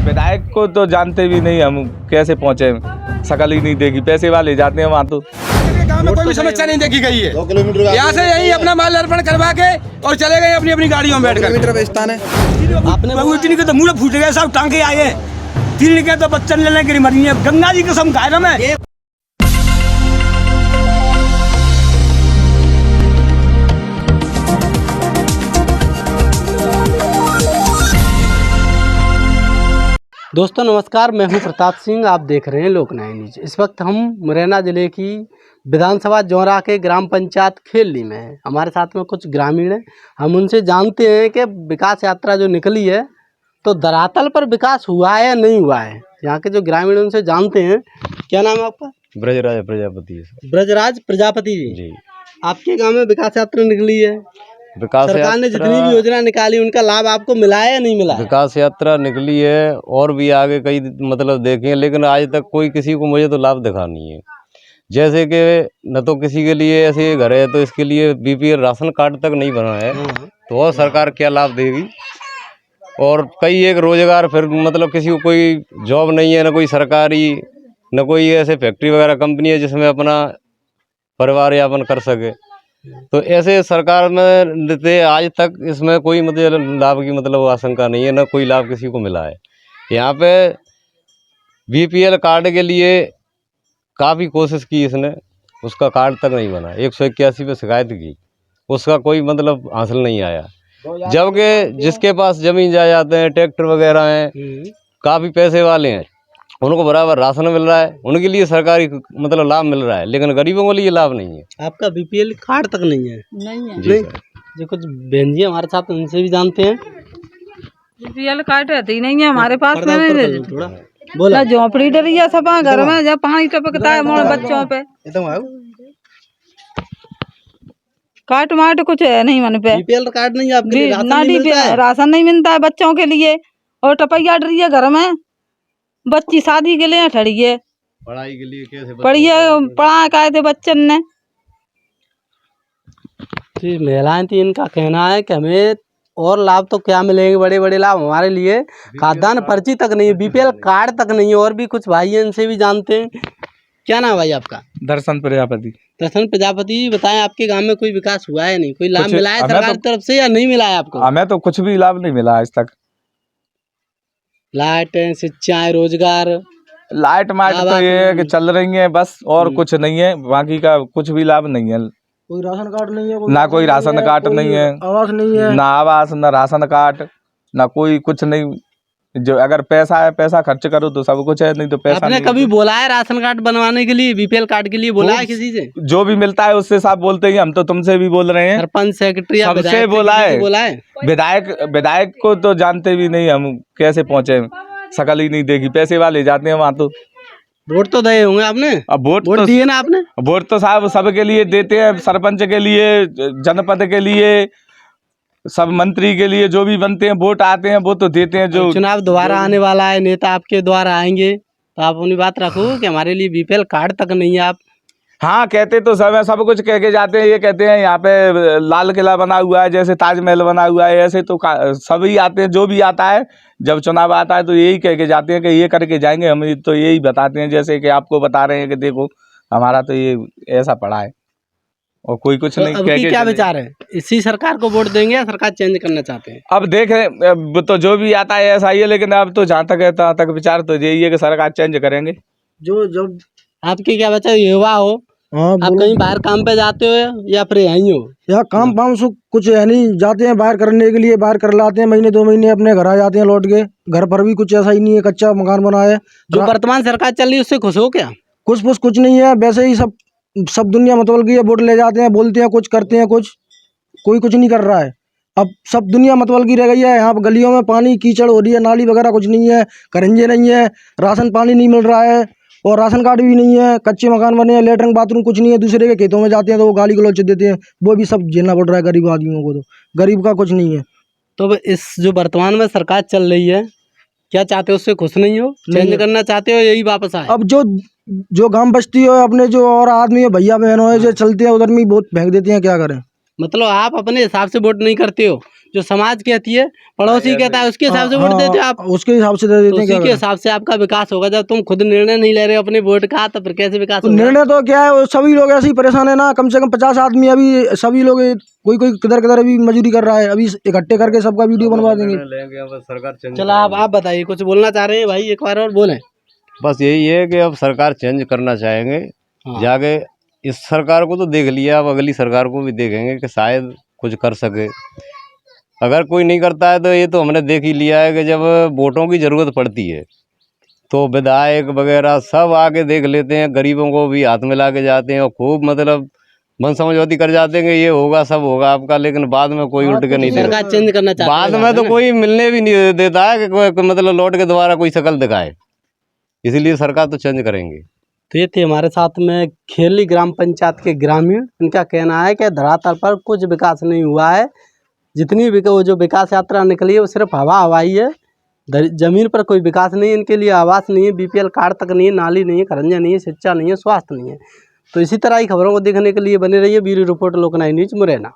विधायक को तो जानते भी नहीं हम, कैसे पहुंचे, शकल ही नहीं देखी। पैसे वाले जाते हैं वहाँ तो गाँव में कोई भी समस्या नहीं देखी गई है। 2 किलोमीटर यहाँ से यही अपना माल अर्पण करवा के और चले गए अपनी अपनी गाड़ियों में बैठ कर। स्थान है। आपने के तो मुँह फूट गए, सब टांगे आए, तीन के तो बच्चन लेने गिरी मरी है। गंगा जी कसम खाए ना मैं। दोस्तों नमस्कार, मैं हूं प्रताप सिंह। आप देख रहे हैं लोकनायक न्यूज। इस वक्त हम मुरैना जिले की विधानसभा जौरा के ग्राम पंचायत खेलली में हैं। हमारे साथ में कुछ ग्रामीण हैं, हम उनसे जानते हैं कि विकास यात्रा जो निकली है तो धरातल पर विकास हुआ है या नहीं हुआ है। यहाँ के जो ग्रामीण उनसे जानते हैं। क्या नाम है आपका? ब्रजराज प्रजापति। ब्रजराज प्रजापति जी। आपके गाँव में विकास यात्रा निकली है, विकास सरकार ने जितनी भी योजना निकाली उनका लाभ आपको मिला है या नहीं मिला? विकास यात्रा निकली है और भी आगे कई मतलब देखे, लेकिन आज तक कोई किसी को मुझे तो लाभ दिखा नहीं है। जैसे कि न तो किसी के लिए ऐसे घर है तो इसके लिए बीपीएल राशन कार्ड तक नहीं बना है, तो और सरकार क्या लाभ देगी। और कई एक रोजगार, फिर मतलब किसी को कोई जॉब नहीं है, न कोई सरकारी न कोई ऐसे फैक्ट्री वगैरह कंपनी है जिसमें अपना परिवार यापन कर सके। तो ऐसे सरकार में देते आज तक इसमें कोई मतलब लाभ की मतलब आशंका नहीं है, ना कोई लाभ किसी को मिला है। यहाँ पे बीपीएल कार्ड के लिए काफ़ी कोशिश की इसने, उसका कार्ड तक नहीं बना। 181 पे शिकायत की, उसका कोई मतलब हासिल नहीं आया। जबकि जिसके पास ज़मीन जायदाद हैं, ट्रैक्टर वगैरह हैं, काफ़ी पैसे वाले हैं, उनको बराबर राशन मिल रहा है, उनके लिए सरकारी मतलब लाभ मिल रहा है, लेकिन गरीबों के लिए लाभ नहीं है। आपका बीपीएल कार्ड तक नहीं है? नहीं है जी। जो कुछ बहन जी हमारे साथ, उनसे भी जानते हैं। बीपीएल कार्ड रहती नहीं है हमारे पास में। थोड़ा बोला झोपड़ी डरी है सपा घर में, जब पानी टपकता है मोड़ बच्चों पे। कार्ड मार्ट कुछ है नहीं मन पे। बीपीएल कार्ड नहीं है आपके लिए? राशन ना नहीं मिलता है? राशन नहीं मिलता है बच्चों के लिए, और टपैया डरी है घर में। बच्ची शादी के लिए ठड़ी है, पढ़ाई के लिए कैसे पढ़ा का थे बच्चन ने। जी महिलाएं थी, इनका कहना है कि हमें और लाभ तो क्या मिलेंगे, बड़े बड़े लाभ हमारे लिए खाद्यान्न पर्ची तक नहीं है, बीपीएल कार्ड तक नहीं है। और भी कुछ भाई हैं, इनसे भी जानते हैं। क्या नाम है भाई आपका? दर्शन प्रजापति। दर्शन प्रजापति, बताएं आपके गांव में कोई विकास हुआ है नहीं, कोई लाभ मिला है सरकार की तरफ से या नहीं मिला है आपको? हमें तो कुछ भी लाभ नहीं मिला आज तक। लाइट, शिक्षा, रोजगार, लाइट माइट तो ये है कि चल रही है बस, और कुछ नहीं है, बाकी का कुछ भी लाभ नहीं है। कोई राशन कार्ड नहीं है, ना कोई राशन कार्ड नहीं है, आवास नहीं है, ना आवास, ना राशन कार्ड, ना कोई कुछ नहीं। जो अगर पैसा है, पैसा खर्च करो तो सब कुछ है, नहीं तो पैसा आपने नहीं। कभी बोला है राशन कार्ड बनवाने के लिए, बीपीएल कार्ड के लिए बोला है किसी से? जो भी मिलता है उससे सब बोलते हैं, हम तो तुमसे भी बोल रहे हैं, सरपंच, सेक्रेटरी, सबसे बोला है। विधायक को तो जानते भी नहीं हम, कैसे पहुंचे, शकल ही नहीं देखी। पैसे वाले जाते हैं वहाँ तो। वोट तो दिए होंगे आपने? अब वोट तो दिए ना आपने? वोट तो साहब सबके लिए देते हैं, सरपंच के लिए, जनपद के लिए, सब मंत्री के लिए, जो भी बनते हैं वोट आते हैं वो तो देते हैं। जो चुनाव दोबारा आने वाला है, नेता आपके द्वारा आएंगे, तो आप अपनी बात रखो कि हमारे लिए बीपीएल कार्ड तक नहीं है। आप हाँ कहते तो सब कुछ कह के जाते हैं। ये कहते हैं यहाँ पे लाल किला बना हुआ है, जैसे ताजमहल बना हुआ है, ऐसे तो सभी आते हैं। जो भी आता है जब चुनाव आता है तो यही कह के जाते हैं कि ये करके जाएंगे। हम तो यही बताते हैं, जैसे कि आपको बता रहे हैं कि देखो हमारा तो ये ऐसा पड़ा है, और कोई कुछ नहीं कह के। क्या विचार है, इसी सरकार को वोट देंगे या सरकार चेंज करना चाहते हैं? अब देखें, तो जो भी आता है ऐसा ही है, लेकिन अब तो जहाँ तक है तहाँ तक विचार तो यही है कि सरकार चेंज करेंगे। जो जब आपके क्या बच्चा युवा हो, आप कहीं बाहर काम पे जाते हो या फिर यहीं हो? यहाँ काम पाम से कुछ है नहीं, जाते हैं बाहर करने के लिए, बाहर कर लाते हैं, महीने 2 महीने अपने घर आ जाते हैं लौट के। घर पर भी कुछ ऐसा ही नहीं है, कच्चा मकान बना है। जो वर्तमान सरकार चल रही है उससे खुश हो क्या? कुछ नहीं है, वैसे ही सब दुनिया मतलब की है। वोट ले जाते हैं, बोलते हैं कुछ, करते हैं कुछ, कोई कुछ नहीं कर रहा है। अब सब दुनिया मतवाल की रह गई है। यहाँ पर गलियों में पानी कीचड़ हो रही है, नाली वगैरह कुछ नहीं है, करंजे नहीं है, राशन पानी नहीं मिल रहा है, और राशन कार्ड भी नहीं है, कच्चे मकान बने हैं, लेटरिन बाथरूम कुछ नहीं है। दूसरे के खेतों में जाते हैं तो वो गाली गलौज देते हैं, वो भी सब झेलना पड़ रहा है गरीब आदमियों को। तो गरीब का कुछ नहीं है। तो इस जो वर्तमान में सरकार चल रही है, क्या चाहते हो, उससे खुश नहीं हो, चेंज करना चाहते हो, यही वापस आए? अब जो गांव बस्ती हो, अपने जो और आदमी है, भैया बहनों है, जो चलते हैं उधर में वोट फेंक देते हैं, क्या करें। मतलब आप अपने हिसाब से वोट नहीं करते हो, जो समाज कहती है, पड़ोसी कहता है, उसके हिसाब से वोट देते हो आप? उसके हिसाब से दे तो देते हैं। उसी क्या के करें? हिसाब से आपका विकास होगा। जब तुम खुद निर्णय नहीं ले रहे हो अपने वोट का, तो फिर कैसे विकास तो होगा? निर्णय तो क्या है, वो सभी लोग ऐसे ही परेशान है ना। कम से कम 50 आदमी अभी सभी लोग, कोई किधर किधर अभी मजदूरी कर रहा है, अभी इकट्ठे करके सबका वीडियो बनवा देंगे। सरकार चेंज चलो आप बताइए, कुछ बोलना चाह रहे हैं भाई, एक बार और बोलें। बस यही है कि अब सरकार चेंज करना चाहेंगे। हाँ। जाके इस सरकार को तो देख लिया, अब अगली सरकार को भी देखेंगे कि शायद कुछ कर सके। अगर कोई नहीं करता है तो ये तो हमने देख ही लिया है कि जब वोटों की ज़रूरत पड़ती है तो विधायक वगैरह सब आके देख लेते हैं, गरीबों को भी हाथ मिला के जाते हैं और खूब मतलब मन समझौती कर जाते हैं कि ये होगा सब होगा आपका, लेकिन बाद में कोई उठ के नहीं देता। सरकार चेंज करना चाहती है बाद में तो कोई मिलने भी नहीं देता है कि कोई मतलब लौट के दोबारा कोई शक्ल दिखाए, इसीलिए सरकार तो चेंज करेंगे। तो ये थे हमारे साथ में खेली ग्राम पंचायत के ग्रामीण। इनका कहना है कि धरातल पर कुछ विकास नहीं हुआ है। जितनी भी जो विकास यात्रा निकली है वो सिर्फ हवा हवाई है। जमीन पर कोई विकास नहीं है। इनके लिए आवास नहीं है, बीपीएल कार्ड तक नहीं है, नाली नहीं है, खरंजा नहीं है, शिक्षा नहीं है, स्वास्थ्य नहीं है। तो इसी तरह की खबरों को देखने के लिए बने रहिए। ब्यूरो रिपोर्ट लोकनायक न्यूज मुरैना।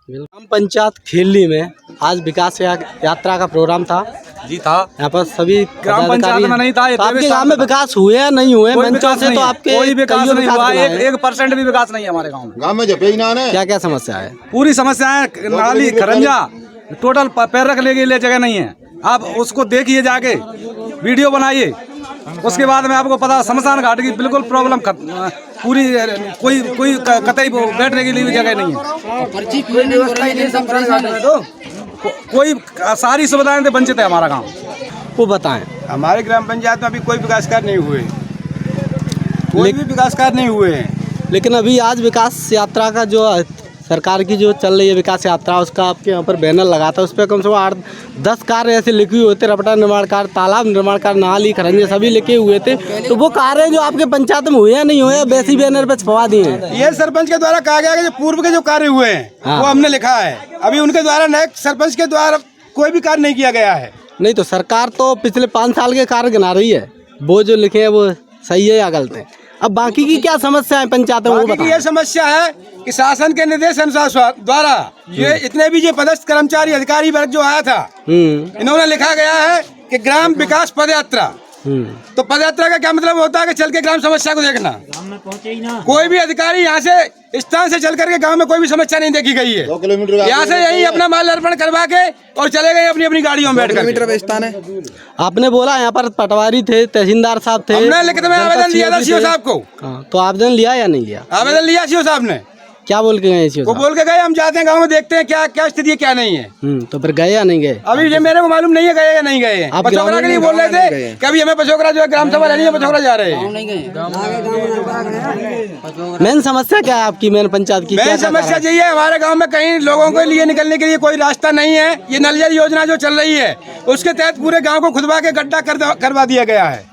ग्राम पंचायत खेली में आज विकास यात्रा का प्रोग्राम था जी था। यहाँ पर सभी ग्राम पंचायत में नहीं था। तो आपके गाँव में विकास हुए या नहीं हुए? मंचों से तो आपके कोई विकास कईयों नहीं हुआ, बनाए हैं। 1% भी विकास नहीं है हमारे गांव में। गाँव में जपे ही ना है। क्या क्या समस्या है? पूरी समस्या है, नाली खरंजा टोटल पैर रख ले जगह नहीं है। आप उसको देखिए, जाके वीडियो बनाइए, उसके बाद में आपको पता शमशान घाट की बिल्कुल प्रॉब्लम पूरी, कोई कतई बैठने के लिए भी जगह नहीं है। तो कोई सारी सुविधाएं से वंचित है हमारा गांव। वो बताएं। हमारे ग्राम पंचायत में अभी कोई विकास कार्य नहीं हुए, कोई भी विकास कार्य नहीं हुए हैं। लेकिन अभी आज विकास यात्रा का जो सरकार की जो चल रही है विकास यात्रा, उसका आपके यहाँ पर बैनर लगा था, उस पर कम से कम 8-10 कार्य ऐसे लिखे हुए थे। रपटा निर्माण कार्य, तालाब निर्माण कार्य, नाली खरंजे सभी लिखे हुए थे। तो वो कार्य जो आपके पंचायत में हुए या नहीं हुए, वैसे ही बैनर पे छपवा दिए हैं? ये सरपंच के द्वारा कहा गया कि जो पूर्व के जो कार्य हुए हैं हाँ। वो हमने लिखा है। अभी उनके द्वारा नए सरपंच के द्वारा कोई भी कार्य नहीं किया गया है। नहीं तो सरकार तो पिछले 5 साल के कार्य गिना रही है, वो जो लिखे हैं वो सही है या गलत है? अब बाकी की क्या समस्या है पंचायतों में? बाकी की ये समस्या है कि शासन के निर्देश अनुसार द्वारा ये इतने भी जो पदस्थ कर्मचारी अधिकारी वर्ग जो आया था, इन्होंने लिखा गया है कि ग्राम विकास पदयात्रा। तो पदयात्रा का क्या मतलब होता है कि चल के ग्राम समस्या को देखना। कोई भी अधिकारी यहाँ से स्थान से चल करके गांव में कोई भी समस्या नहीं देखी गई है। 2 किलोमीटर यहाँ से यही अपना माल अर्पण करवा के और चले गए अपनी अपनी गाड़ियों में बैठ कर। स्थान है। आपने बोला यहाँ पर पटवारी थे, तहसीलदार साहब थे। हमने लिखित में आवेदन दिया था सीओ साहब को। हाँ, तो आवेदन लिया या नहीं लिया? आवेदन लिया सीओ साहब ने। क्या बोल के गए सीओ वो साहब? बोल के गए हम जाते हैं गांव में, देखते हैं क्या क्या स्थिति है क्या नहीं है। तो फिर गए या नहीं गए? अभी ये मेरे को मालूम नहीं है गए या नहीं गए। आप पचोकरा के लिए बोल रहे थे कि अभी हमें पचोकरा जो है ग्राम सभा रहनी है, पचोकरा जा रहे हैं। मेन समस्या क्या है आपकी? मेन पंचायत की मेन क्या समस्या यही है, हमारे गांव में कहीं लोगों के लिए निकलने के लिए कोई रास्ता नहीं है। ये नल जल योजना जो चल रही है उसके तहत पूरे गांव को खुदवा के गड्ढा करवा दिया गया है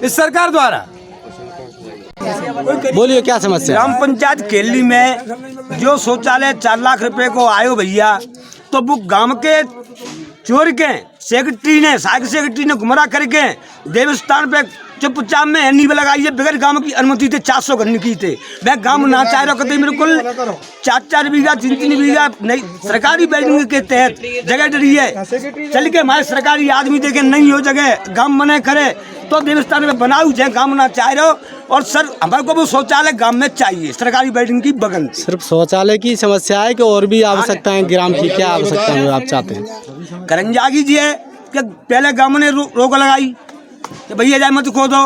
इस सरकार द्वारा। बोलिए क्या समस्या? ग्राम पंचायत खेली में जो शौचालय 4 लाख रुपए को आयो भैया, तो वो गांव के चोर के सेक्रेटरी ने गुमराह करके देवस्थान पे चुपचाप में एनी लगाई है, बगैर गांव की अनुमति थे 400 घर की थे। वह गांव ना चाह रहा कहते बिल्कुल 4-4 बीघा 3-3 बीघा नहीं सरकारी बिल्डिंग के तहत जगह डरी है। चल के हमारे सरकारी आदमी देखे नहीं हो जगह गांव मने करे तो देवस्थान में बनाऊ जाए, गांव ना चाह रहे हो। और सर हमारे को वो शौचालय गांव में चाहिए सरकारी बिल्डिंग की बगल। सिर्फ शौचालय की समस्या है कि और भी आवश्यकताएं ग्राम की क्या आवश्यकता है आप चाहते हैं? करंजागी जी है कि पहले गांव ने रोक लगाई कि भैया जाए मत खोदो,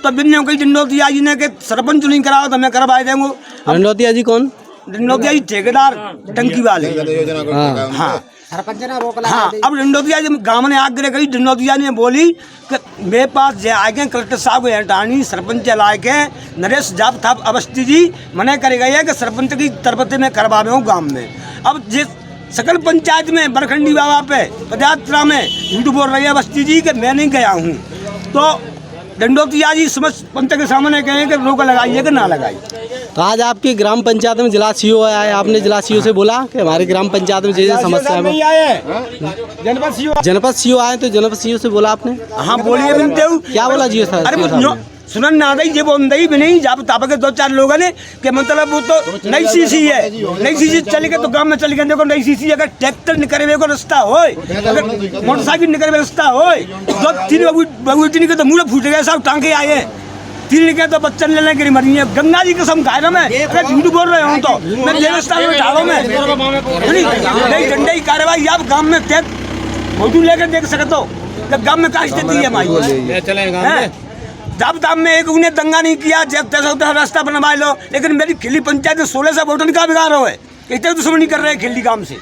तो बिन्ने कई डंडोतिया जी ने कि सरपंच नहीं कराओ तो मैं करवा देंगे। डंडोतिया जी कौन? डंडोतिया जी ठेकेदार टंकी वाले। हाँ हाँ, अब डंडोतिया जी गांव ने आग्रह करी, डंडोतिया ने बोली कि मेरे पास जे आगे कलेक्टर साहब को हटानी सरपंच लाए के नरेश जाप था अवस्थी जी मना करे गए कि सरपंच की तरफ से मैं करवा रहा हूँ गाँव में। अब जिस सकल पंचायत में बरखंडी बाबा पे पदयात्रा में झूठ बोल रही है अवस्थी जी कि मैं नहीं गया हूँ, तो डंडोतिया जी समस्त पंच के सामने कहें कि रोक लगाइए कि ना लगाई। तो आज आपकी ग्राम पंचायत में जिला सीओ आया है, आपने जिला सीओ से बोला कि हमारी ग्राम पंचायत में जैसे समस्या है? जनपद सीओ आए तो जनपद सीओ से बोला आपने? हाँ बोलिए। क्या बोला जी? अरे सुनन ना दई, ये बोंदई भी नहीं। जब ताप के 2-4 लोगों ने कि मतलब वो तो नई सीसी है, नई सीसी चली गई तो गांव में चली गई। देखो नई सीसी अगर ट्रैक्टर निकलवे को रास्ता होए, अगर मोटरसाइकिल निकलवे रास्ता होए, 2-3 बगुटी के तो मुंह फूट गए, सब टांगे आए, 3 के तो बच्चन लेने गिरी मरी है। गंगा जी कसम खाए ना, मैं अगर झूठ बोल रहे हूँ तो मैं देवस्थान में ढालों में नहीं डंडे की कार्रवाई आप गांव में तय फोटो लेकर देख सकते हो कि गांव में क्या स्थिति है हमारी। जब तब में एक उन्हें दंगा नहीं किया, जब तक रास्ता बनवा लो, लेकिन मेरी खिल्ली पंचायत में 16 से वोटन का बिगाड़ हो है, इतने दुश्मनी कर रहे हैं खिल्ली काम से।